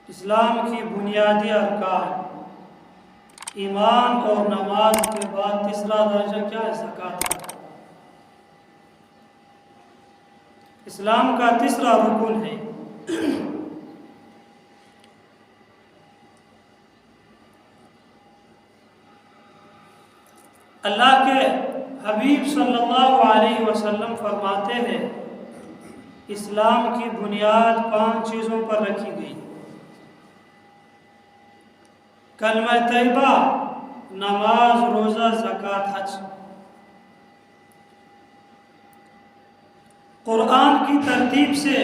اسلام کی بنیادی ارکان ایمان اور نماز کے بعد تیسرا درجہ کیا ہے؟ زکوٰۃ کا۔ اسلام کا تیسرا رکن ہے اللہ کے حبیب صلی اللہ علیہ وسلم فرماتے ہیں اسلام کی بنیاد 5 چیزوں پر رکھی گئی: کلمہ طیبہ، نماز، روزہ، زکوٰۃ، حج۔ قرآن کی ترتیب سے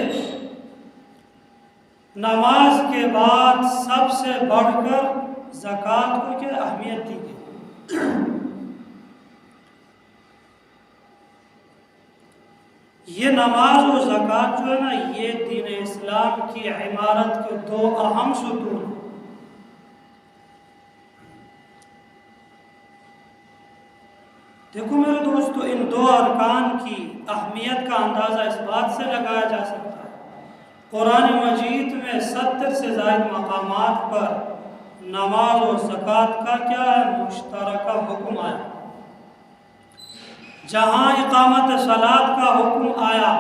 نماز کے بعد سب سے بڑھ کر زکوٰۃ کو کیا اہمیت دی گئی۔ یہ نماز و زکوٰۃ جو ہے نا، یہ دین اسلام کی عمارت کے 2 اہم ستون ہیں۔ دیکھو میرے دوستو، ان 2 ارکان کی اہمیت کا اندازہ اس بات سے لگایا جا سکتا ہے، قرآن مجید میں 70 سے زائد مقامات پر نماز و زکوٰۃ کا کیا ہے؟ مشترکہ حکم آیا۔ جہاں اقامت صلاۃ کا حکم آیا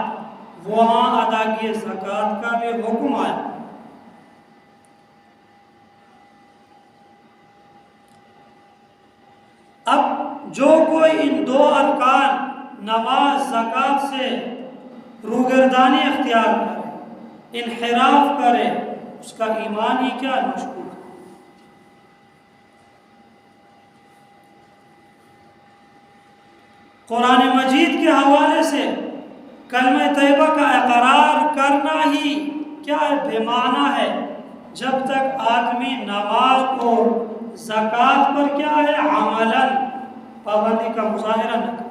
وہاں ادائیگی زکوٰۃ کا بھی حکم آیا۔ اب جو کوئی ان 2 ارکان نماز زکوٰۃ سے روگردانی اختیار کرے، انحراف کرے، اس کا ایمان ہی کیا مشکوک ہے۔ قرآن مجید کے حوالے سے کلمہ طیبہ کا اقرار کرنا ہی کیا ہے؟ بے معنی ہے جب تک آدمی نماز اور زکوٰۃ پر کیا ہے؟ عملاً پابندی کا مظاہرہ نہ کرے۔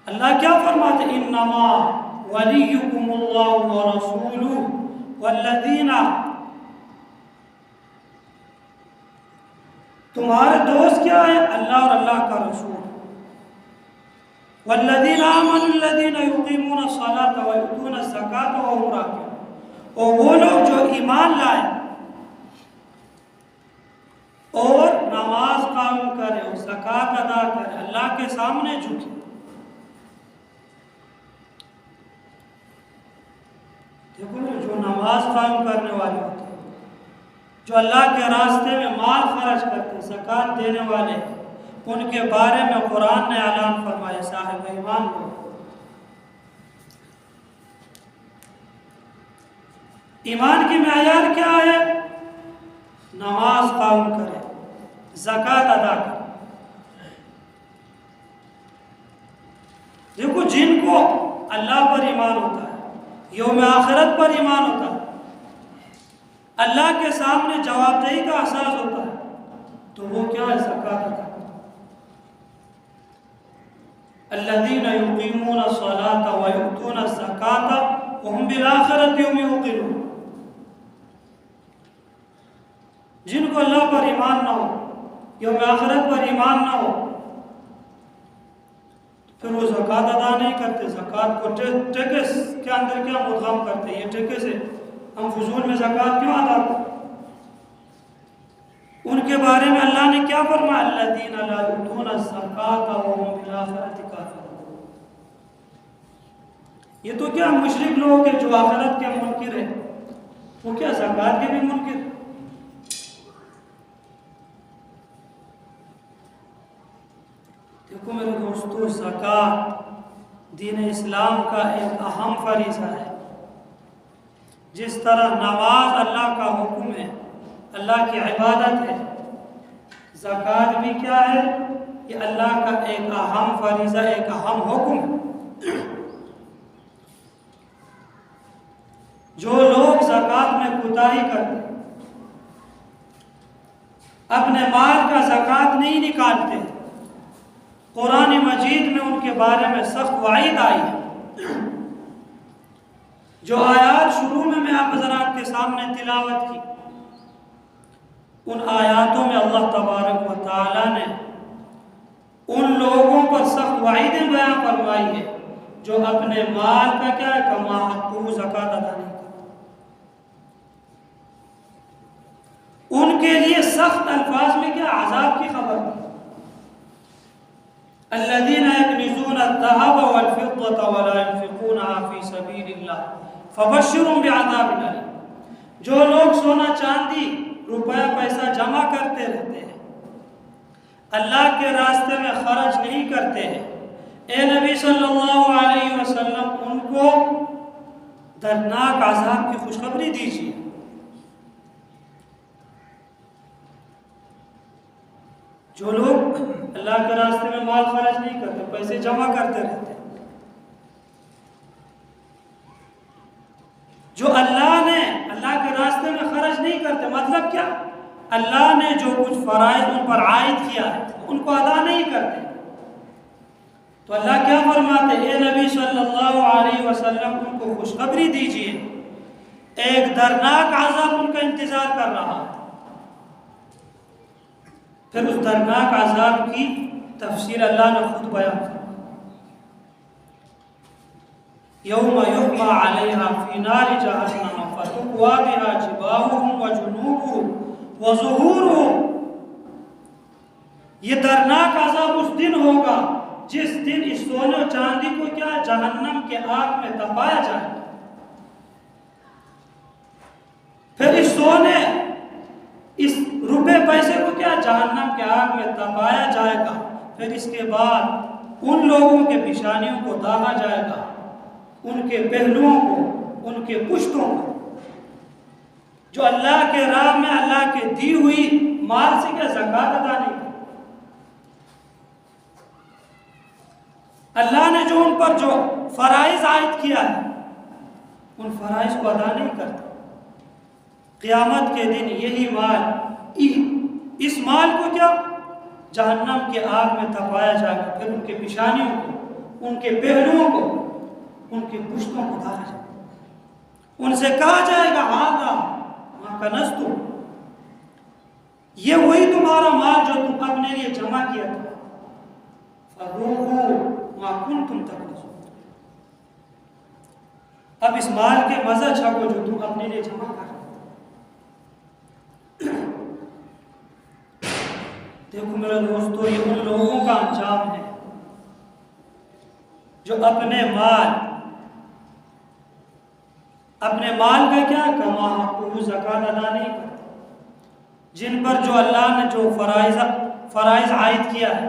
اللہ کیا فرماتے ہیں؟ انما ولیکم اللہ ورسولہ والذین، تمہارے دوست کیا ہے؟ اللہ اور اللہ کا رسول۔ والذین آمنوا الذین یقیمون الصلاۃ ویؤتون الزکاۃ وهم راکعون، اور وہ لوگ جو ایمان لائے اور نماز قائم کرے اور زکوٰۃ ادا کرے، اللہ کے سامنے جھکے۔ دیکھو جو نماز قائم کرنے والے ہوتے ہیں، جو اللہ کے راستے میں مال خرچ کرتے، زکوٰۃ دینے والے، ان کے بارے میں قرآن نے اعلان فرمایا صاحب ایمان کو ایمان کی معیار کیا ہے؟ نماز قائم کرے، زکوٰۃ ادا کرے۔ دیکھو جن کو اللہ پر ایمان ہوتا ہے، یوم آخرت پر ایمان ہوتا ہے، اللہ کے سامنے جواب دہی کا احساس ہوتا ہے، تو وہ کیا ہے؟ زکوٰۃ ادا کرتا ہے۔ الذین یقیمون الصلاۃ ویؤتون الزکاۃ وهم بالآخرۃ هم یوقنون، جن کو اللہ پر ایمان نہ ہو، یوم آخرت پر ایمان نہ ہو، پھر وہ زکوٰۃ ادا نہیں کرتے، زکوٰۃ کو ٹیکس کے اندر کیا مدغم کرتے، یہ ٹیکس ہے، ہم فضول میں زکوٰۃ کیوں ادا کرتے؟ ان کے بارے میں اللہ نے کیا فرمایا؟ الذین لا یؤتون الزکاۃ وهم بالآخرۃ کافرون۔ یہ تو کیا مشرک لوگ ہیں جو آخرت کے منکر ہیں، وہ کیا زکوٰۃ کے بھی منکر؟ دیکھو میرے دوستو، زکوٰۃ دین اسلام کا ایک اہم فریضہ ہے۔ جس طرح نماز اللہ کا حکم ہے، اللہ کی عبادت ہے، زکوٰۃ بھی کیا ہے؟ یہ اللہ کا ایک اہم فریضہ، ایک اہم حکم ہے۔ جو لوگ زکوٰۃ میں کوتاہی کرتے، اپنے مال کا زکوٰۃ نہیں نکالتے، قرآن مجید میں ان کے بارے میں سخت وعید آئی ہے۔ جو آیات شروع میں آپ حضرات کے سامنے تلاوت کی، ان آیاتوں میں اللہ تبارک و تعالی نے ان لوگوں پر سخت وعیدیں بیان فرمائی ہے جو اپنے مال کا کیا ہے کما حقہ زکات ادا نہیں کرتا. ان کے لیے سخت الفاظ میں کیا عذاب کی خبر دی. الذين يكنزون الذهب والفضة ولا ينفقونها في سبيل الله فبشرهم بعذاب أليم. جو لوگ سونا چاندی روپیہ پیسہ جمع کرتے رہتے ہیں, اللہ کے راستے میں خرچ نہیں کرتے ہیں, اے نبی صلی اللہ علیہ وسلم ان کو دردناک عذاب کی خوشخبری دیجیے. جو لوگ اللہ کے راستے میں مال خرچ نہیں کرتے, پیسے جمع کرتے رہتے, جو اللہ کے راستے میں خرچ نہیں کرتے, مطلب کیا, اللہ نے جو کچھ فرائض ان پر عائد کیا ہے ان کو ادا نہیں کرتے, تو اللہ کیا فرماتے, اے نبی صلی اللہ علیہ وسلم ان کو خوشخبری دیجیے, ایک دردناک عذاب ان کا انتظار کر رہا ہے. پھر اس دردناک عذاب کی تفسیر اللہ نے خود بیان کی. یوم یحمى علیہا فی نار جہنم فتکوی بہا جباہہم وجنوبہم وظہورہم. یہ دردناک عذاب اس دن ہوگا جس دن اس سونے و چاندی کو کیا جہنم کے آگ میں تپایا جائے گا. پھر اس سونے اس روپے پیسے کو کیا جہنم کے آگ میں تپایا جائے گا. پھر اس کے بعد ان لوگوں کے پیشانیوں کو داغا جائے گا, ان کے پہلوؤں کو, ان کے پشتوں کو, جو اللہ کے راہ میں اللہ کے دی ہوئی مال سے کیا زکات ادا نہیں کرتے. اللہ نے جو ان پر جو فرائض عائد کیا ہے ان فرائض کو ادا نہیں کرتے. قیامت کے دن یہی مال, اس مال کو کیا جہنم کے آگ میں تپایا جائے گا. پھر ان کے پیشانیوں کو, ان کے پہلوؤں کو, ان کے پشتوں کو داغا جائے گا. ان سے کہا جائے گا ہاذا ما کنزتم, یہ وہی تمہارا مال جو تم اپنے لیے جمع کیا تھا. فذوقوا ما کنتم تکنزون, اب اس مال کے مزہ چکھو جو تم اپنے لیے جمع کر رہے. دیکھو میرے دوستو, یہ ان لوگوں کا انجام ہے جو اپنے مال کا کیا کما حقہ زکات ادا نہیں کرتے, جن پر جو اللہ نے جو فرائض عائد کیا ہے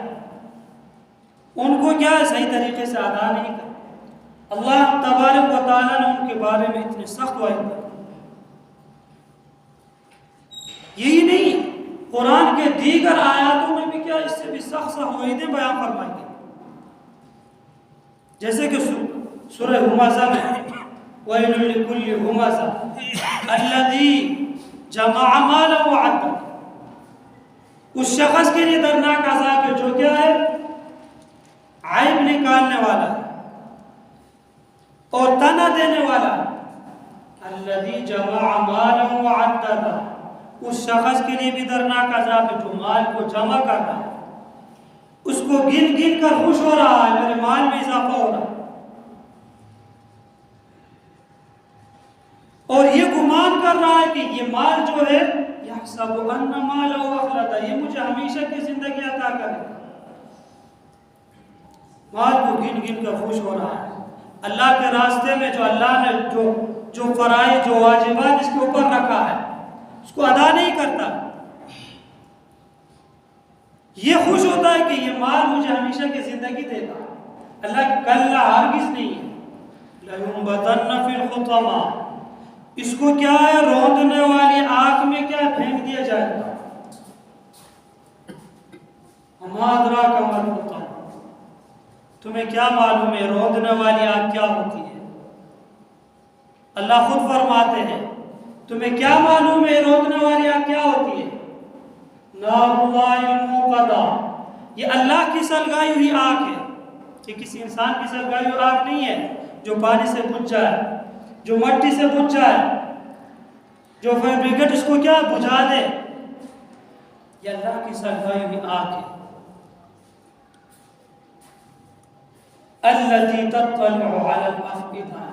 ان کو کیا صحیح طریقے سے ادا نہیں کرتے. اللہ تبارک و تعالیٰ نے ان کے بارے میں اتنے سخت وعید کر. یہی نہیں, قرآن کے دیگر آیاتوں میں بھی کیا اس سے بھی سخت وعیدیں بیان فرمائی گئی. جیسے کہ سورہ ہمزہ میں وَيْلٌ لِكُلِّ ہُمَزَةٍ الَّذِي جَمَعَ مَالًا وَعَدَّدَهُ, اس شخص کے لیے دردناک عذاب ہے جو کیا ہے عیب نکالنے والا ہے اور تانا دینے والا ہے. الَّذِي جَمَعَ مَالًا وَعَدَّدَهُ, اس شخص کے لیے بھی دردناک عذاب ہے جو مال کو جمع کر رہا ہے, اس کو گن گن کر خوش ہو رہا ہے میرے مال میں اضافہ ہو رہا ہے, اور یہ گمان کر رہا ہے کہ یہ مال جو ہے یحسب ان مالہ اخلدہ, یہ مجھے ہمیشہ کی زندگی عطا کرے گا. مال کو گن گن کر خوش ہو رہا ہے. اللہ کے راستے میں جو اللہ نے جو فرائض جو واجبات اس کے اوپر رکھا ہے اس کو ادا نہیں کرتا. یہ خوش ہوتا ہے کہ یہ مال مجھے ہمیشہ کی زندگی دے گا. اللہ کی کلّا ہرگز نہیں ہے. لَيُنْبَذَنَّ فِي الْحُطَمَةِ, اس کو کیا ہے روندنے والی آگ میں کیا پھینک دیا جائے گا. وَمَا أَدْرَاكَ مَا الْحُطَمَةُ, تمہیں کیا معلوم ہے روندنے والی آگ کیا ہوتی ہے. اللہ خود فرماتے ہیں تمہیں کیا معلوم ہے روندنے والی آگ کیا ہوتی ہے. نار اللہ الموقدہ, یہ اللہ کی سلگائی ہوئی آگ ہے. یہ کسی انسان کی سلگائی ہوئی آگ نہیں ہے جو پانی سے بجھ جائے, جو مٹی سے بجھ جائے, جو فائر بریگیڈ اس کو کیا بجھا دے. یہ اللہ کی سلگائی ہوئی آگ ہے. التی تطلع علی الافئدہ،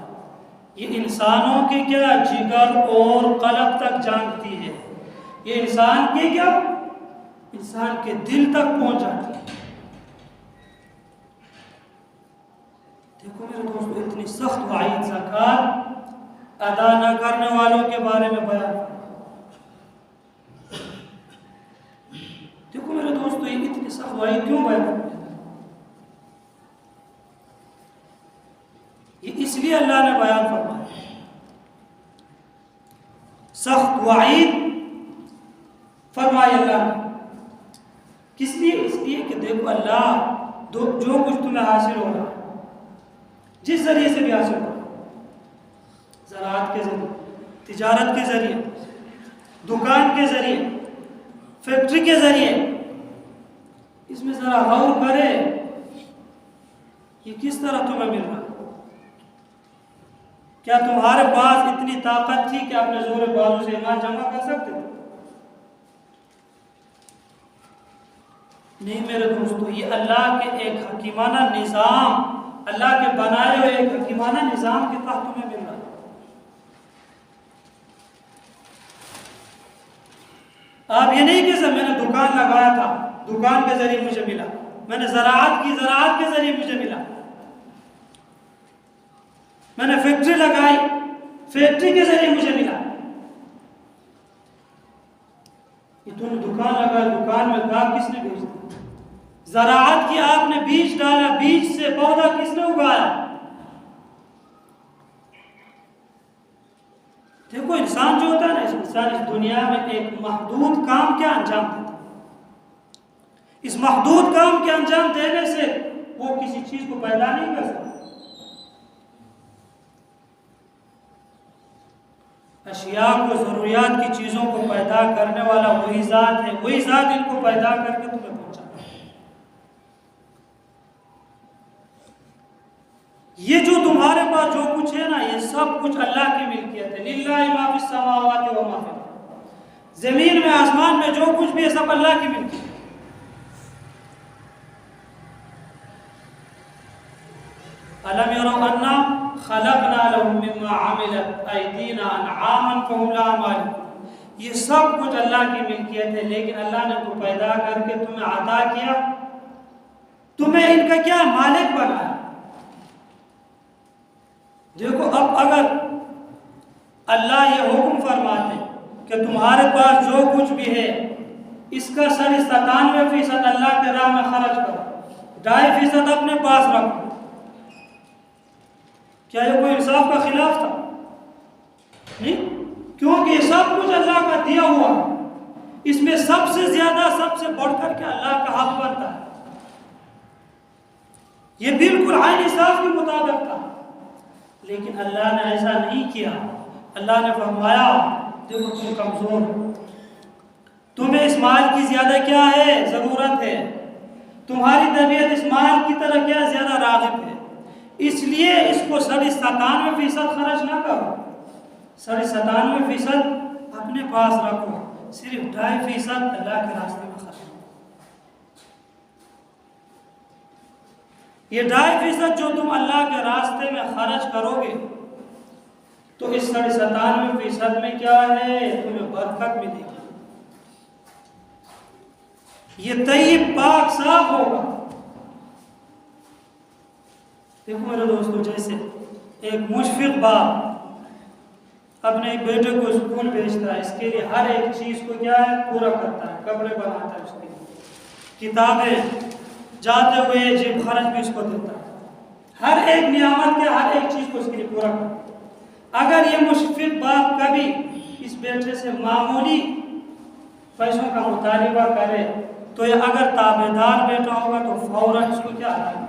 یہ انسانوں کے کیا جگر اور قلب تک جانتی ہے، یہ انسان کے کیا، انسان کے دل تک پہنچ جاتی ہے۔ دیکھو میرے دوستو، اتنی سخت وعید زکوٰۃ ادا نہ کرنے والوں کے بارے میں بیان۔ دیکھو میرے دوستو، یہ اتنی سخت وعید کیوں بیان کرتے ہیں؟ یہ اس لیے اللہ نے بیان فرمایا سخت وعید فرمائی اللہ نے، کس لیے؟ اس لیے کہ دیکھو اللہ جو کچھ تمہیں حاصل ہو رہا ہے، جس ذریعے سے بھی حاصل ہو رہا ہے، زراعت کے ذریعے، تجارت کے ذریعے، دکان کے ذریعے، فیکٹری کے ذریعے، اس میں ذرا غور کرے یہ کس طرح تمہیں مل رہا ہے؟ کیا تمہارے پاس اتنی طاقت تھی کہ اپنے زور بازو سے ایمان جمع کر سکتے تھے؟ نہیں میرے دوستو، یہ اللہ کے ایک حکیمانہ نظام، اللہ کے بنائے ہوئے ایک حکیمانہ نظام کے تحت تمہیں مل رہا ہے۔ آپ یہ نہیں کہ میں نے دکان لگایا تھا، دکان کے ذریعے مجھے ملا، میں نے زراعت کی، زراعت کے ذریعے مجھے ملا، میں نے فیکٹری لگائی، فیکٹری کے ذریعے مجھے ملا۔ یہ تم نے دکان لگائی، دکان میں گاہ کس نے بھیج دیا؟ زراعت کی آپ نے بیج ڈالا، بیج سے پودا کس نے اگایا؟ دیکھو انسان جو ہوتا ہے نا، انسان اس دنیا میں ایک محدود کام کیا انجام دیتا ہے، اس محدود کام کے انجام دینے سے وہ کسی چیز کو پیدا نہیں کر سکتا۔ اشیاء کو، ضروریات کی چیزوں کو پیدا کرنے والا وہی ذات ہے، وہی ذات ان کو پیدا کر کے تمہیں پہنچاتا ہے۔ یہ جو تمہارے پاس جو کچھ ہے نا، یہ سب کچھ اللہ کی ملکیت ہے۔ للہ ما فی السماوات و ما فی الارض، زمین میں آسمان میں جو کچھ بھی ہے سب اللہ کی ملکیت ہے۔ أَلَمْ يَرَوْا أَنَّا خَلَقْنَا لَهُم مِّمَّا عَمِلَتْ أَيْدِينَا أَنْعَامًا فَهُمْ لَهَا مَالِكُونَ، یہ سب کچھ اللہ کی ملکیت ہے، لیکن اللہ نے تو پیدا کر کے تمہیں عطا کیا، تمہیں ان کا کیا مالک بنایا۔ دیکھو اب اگر اللہ یہ حکم فرماتے کہ تمہارے پاس جو کچھ بھی ہے اس کا 97% اللہ کے راہ میں خرچ کرو، 2.5% اپنے پاس رکھو، کیا یہ کوئی انصاف کا خلاف تھا؟ نہیں، کیونکہ یہ سب کچھ اللہ کا دیا ہوا، اس میں سب سے زیادہ، سب سے بڑھ کر کے اللہ کا حق بنتا ہے۔ یہ بالکل عین انصاف کے مطابق تھا، لیکن اللہ نے ایسا نہیں کیا۔ اللہ نے فرمایا دیکھو تم کمزور ہو، تمہیں اس مال کی زیادہ کیا ہے ضرورت ہے، تمہاری طبیعت اس مال کی طرح کیا زیادہ راغب ہے، اس لیے اس کو 97% خرچ نہ کرو، 97% اپنے پاس رکھو، صرف 2.5% اللہ کے راستے میں خرچ کرو۔ یہ 2.5% جو تم اللہ کے راستے میں خرچ کرو گے تو اس 97% میں کیا ہے، تمہیں برکت ملے گی، یہ طیب پاک صاف ہوگا۔ دیکھو میرے دوستو، جیسے ایک مشفق باپ اپنے بیٹے کو اسکول بھیجتا ہے، اس کے لیے ہر ایک چیز کو کیا ہے پورا کرتا ہے، کپڑے بناتا ہے اس کے لیے، کتابیں، جاتے ہوئے جیب خرچ بھی اس کو دیتا ہے، ہر ایک نعمت کے ہر ایک چیز کو اس کے لیے پورا کرتا ہے۔ اگر یہ مشفق باپ کبھی اس بیٹے سے معمولی پیسوں کا مطالبہ کرے تو یہ اگر تابعدار بیٹا ہوگا تو فوراً اس کو کیا ادا کرے۔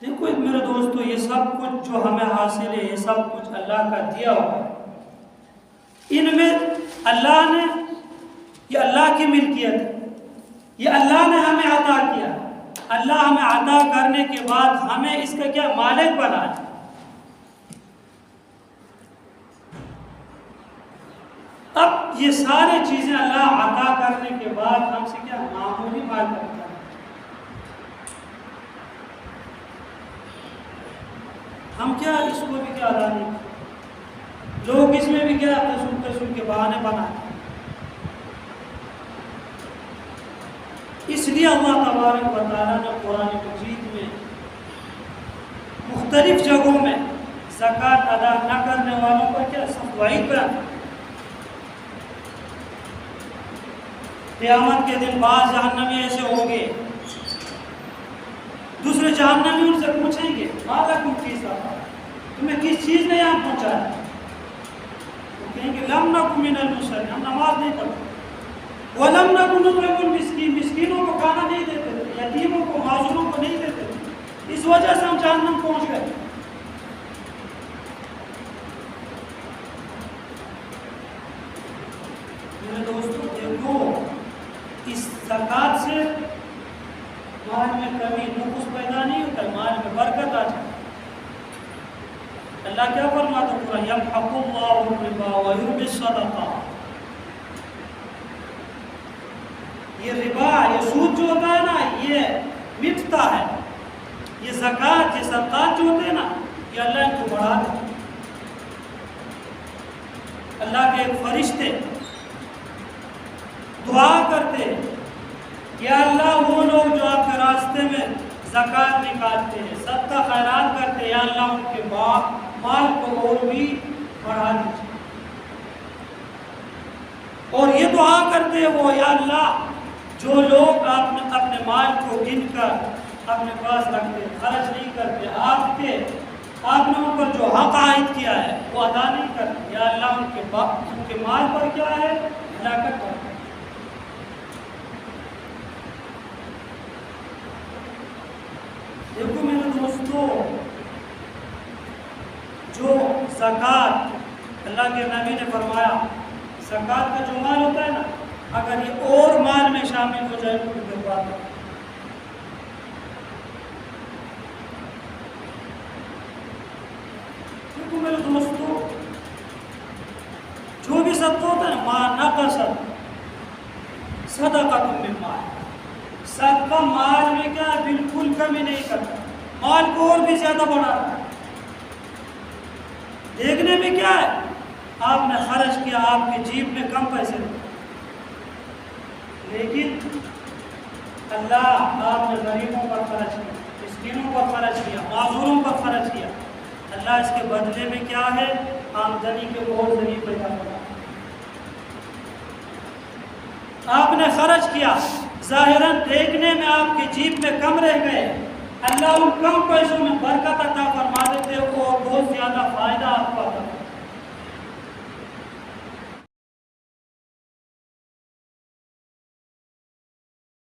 دیکھو میرے دوستو، یہ سب کچھ جو ہمیں حاصل ہے یہ سب کچھ اللہ کا دیا ہوا ہے، ان میں اللہ نے، یہ اللہ کی ملکیت ہے، یہ اللہ نے ہمیں عطا کیا، اللہ ہمیں عطا کرنے کے بعد ہمیں اس کا کیا مالک بنایا۔ اب یہ ساری چیزیں اللہ عطا کرنے کے بعد ہم سے کیا معمولی مال کرتا ہے، ہم کیا اس کو بھی کیا ادا نہیں کرتے، لوگ اس میں بھی کیا قسم کے بہانے بنائے۔ اس لیے اللہ تبارک و تعالیٰ نے قرآن مجید میں مختلف جگہوں میں زکوٰۃ ادا نہ کرنے والوں پر کیا سخت وعید بیان۔ قیامت کے دن بعض جہنمی ایسے ہوں گے، دوسرے جہنمی ان سے پوچھیں گے ماذا کنتم فی سفر، تمہیں کس چیز نے یہاں پہنچایا؟ وہ کہیں گے لم نکن من المصلین، ہم نماز نہیں پڑھتے، وَلَمْ نَكُنْ نُطْعِمُ الْمِسْكِينَ، مسکینوں کو کھانا نہیں دیتے تھے، یتیموں کو معذوروں کو نہیں دیتے تھے، اس وجہ سے ہم جہنم پہنچ گئے۔ میرے دوستو دیکھو، اس زکوٰۃ سے مال میں کمی نقص پیدا نہیں ہوتا، مال میں برکت آ جاتی۔ اللہ کیا فرماتا ہے؟ يَمْحَقُ اللَّهُ الرِّبَا وَيُرْبِي الصَّدَقَاتِ، یہ ربا، یہ سود جو ہوتا ہے نا، یہ مٹتا ہے، یہ زکوٰۃ، یہ صدقات جو ہوتے ہیں نا، یہ اللہ ان کو بڑھا دیتے ہیں۔ اللہ کے ایک فرشتے دعا کرتے ہیں یا اللہ وہ لوگ جو آپ کے راستے میں زکوٰۃ نکالتے ہیں، صدقہ خیرات کرتے ہیں، یا اللہ ان کے مال کو اور بھی بڑھا دیجیے۔ اور یہ دعا کرتے ہیں وہ، یا اللہ جو لوگ اپنے مال کو گن کر اپنے پاس رکھتے، خرچ نہیں کرتے، آپ نے ان پر جو حق عائد کیا ہے وہ ادا نہیں کرتے، یا اللہ ان کے مال پر کیا ہے؟ ہلاکت پر۔ دیکھو میرے دوستو، جو زکوٰۃ، اللہ کے نبی نے فرمایا زکوٰۃ کا جو مال ہوتا ہے نا، اگر یہ اور مال میں شامل ہو جائے تو برباد ہے۔ دیکھو میرے دوستو، جو بھی صدقہ ہوتا ہے ما نقص صدقہ من مال، صدقہ مال میں کیا بالکل کمی نہیں کرتا، مال کو اور بھی زیادہ بڑھاتا ہے۔ دیکھنے میں کیا ہے، آپ نے خرچ کیا، آپ کی جیب میں کم پیسے تھے، لیکن اللہ آپ نے غریبوں پر خرچ کیا، مسکینوں پر خرچ کیا، معذوروں پر خرچ کیا، اللہ اس کے بدلے میں کیا ہے؟ آمدنی کے اور ذریعے پیدا کرا۔ آپ نے خرچ کیا، ظاہراً دیکھنے میں آپ کی جیب میں کم رہ گئے، اللہ ان کم پیسوں میں برکت